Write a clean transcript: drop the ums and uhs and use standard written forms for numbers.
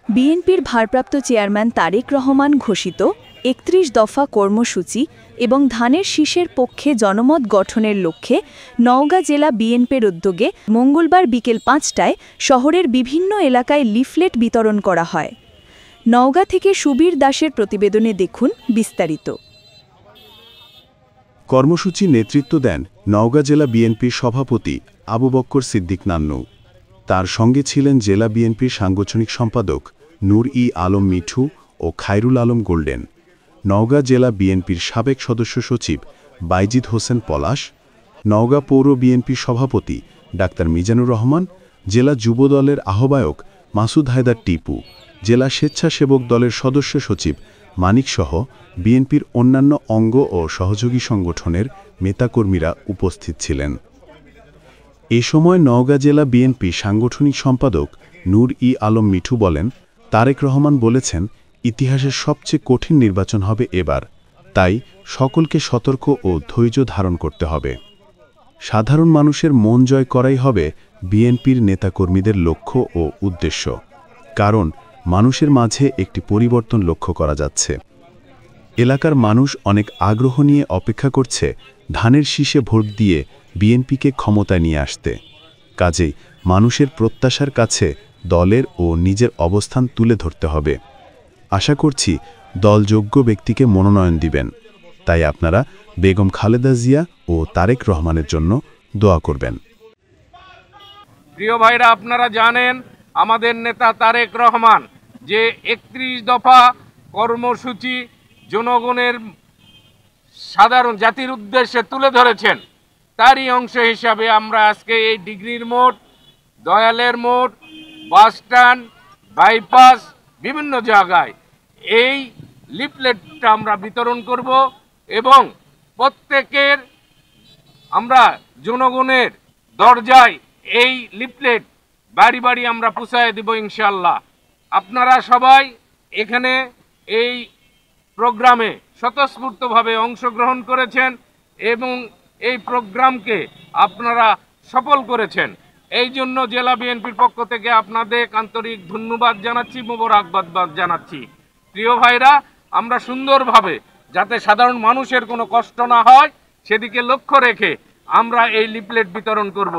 বিএনপির ভারপ্রাপ্ত চেয়ারম্যান তারেক রহমান ঘোষিত ৩১ দফা কর্মসূচি এবং ধানের শীষের পক্ষে জনমত গঠনের লক্ষ্যে নওগাঁ জেলা বিএনপির উদ্যোগে মঙ্গলবার বিকেল ৫টায় শহরের বিভিন্ন এলাকায় লিফলেট বিতরণ করা হয়। নওগাঁ থেকে সুবীর দাসের প্রতিবেদনে দেখুন বিস্তারিত। কর্মসূচি নেতৃত্ব দেন নওগাঁ জেলা বিএনপির সভাপতি আবু বক্কর সিদ্দিক নান্নু। তার সঙ্গে ছিলেন জেলা বিএনপির সাংগঠনিক সম্পাদক নূর-ই-আলম মিঠু ও খায়রুল আলম গোল্ডেন, নওগাঁ জেলা বিএনপির সাবেক সদস্য সচিব বাইজিদ হোসেন পলাশ, নওগাঁ পৌর বিএনপির সভাপতি ডাক্তার মিজানুর রহমান, জেলা যুব দলের আহ্বায়ক মাসুদ হায়দার টিপু, জেলা স্বেচ্ছাসেবক দলের সদস্য সচিব মানিকসহ বিএনপির অন্যান্য অঙ্গ ও সহযোগী সংগঠনের নেতাকর্মীরা উপস্থিত ছিলেন। এ সময় নওগাঁ জেলা বিএনপি সাংগঠনিক সম্পাদক নূর-ই-আলম মিঠু বলেন, তারেক রহমান বলেছেন ইতিহাসের সবচেয়ে কঠিন নির্বাচন হবে এবার, তাই সকলকে সতর্ক ও ধৈর্য ধারণ করতে হবে। সাধারণ মানুষের মন জয় করাই হবে বিএনপির নেতাকর্মীদের লক্ষ্য ও উদ্দেশ্য, কারণ মানুষের মাঝে একটি পরিবর্তন লক্ষ্য করা যাচ্ছে। এলাকার মানুষ অনেক আগ্রহ নিয়ে অপেক্ষা করছে ধানের শীষে ভোট দিয়ে বিএনপিকে ক্ষমতায় নিয়ে আসতে। কাজেই মানুষের প্রত্যাশার কাছে দলের ও নিজের অবস্থান তুলে ধরতে হবে। আশা করছি দল যোগ্য ব্যক্তিকে মনোনয়ন দিবেন, তাই আপনারা বেগম খালেদা জিয়া ও তারেক রহমানের জন্য দোয়া করবেন। প্রিয় ভাইরা, আপনারা জানেন আমাদের নেতা তারেক রহমান যে ৩১ দফা কর্মসূচি জনগণের সাধারণ জাতির উদ্দেশ্যে তুলে ধরেছেন, তারই অংশ হিসাবে আমরা আজকে এই ডিগ্রির মোড়, দয়ালের মোড়, বাসস্ট্যান্ড, বাইপাস বিভিন্ন জায়গায় এই লিফলেটটা আমরা বিতরণ করব এবং প্রত্যেকের আমরা জনগণের দরজায় এই লিফলেট বাড়ি বাড়ি আমরা পৌঁছায় দেব ইনশাআল্লাহ। আপনারা সবাই এখানে এই প্রোগ্রামে স্বতঃস্ফূর্তভাবে অংশগ্রহণ করেছেন এবং এই প্রোগ্রামকে আপনারা সফল করেছেন। এই জন্য জেলা বিএনপির পক্ষ থেকে আপনাদের আন্তরিক ধন্যবাদ জানাচ্ছি, মোবারকবাদ জানাচ্ছি। প্রিয় ভাইরা, আমরা সুন্দরভাবে যাতে সাধারণ মানুষের কোনো কষ্ট না হয় সেদিকে লক্ষ্য রেখে আমরা এই লিফলেট বিতরণ করব।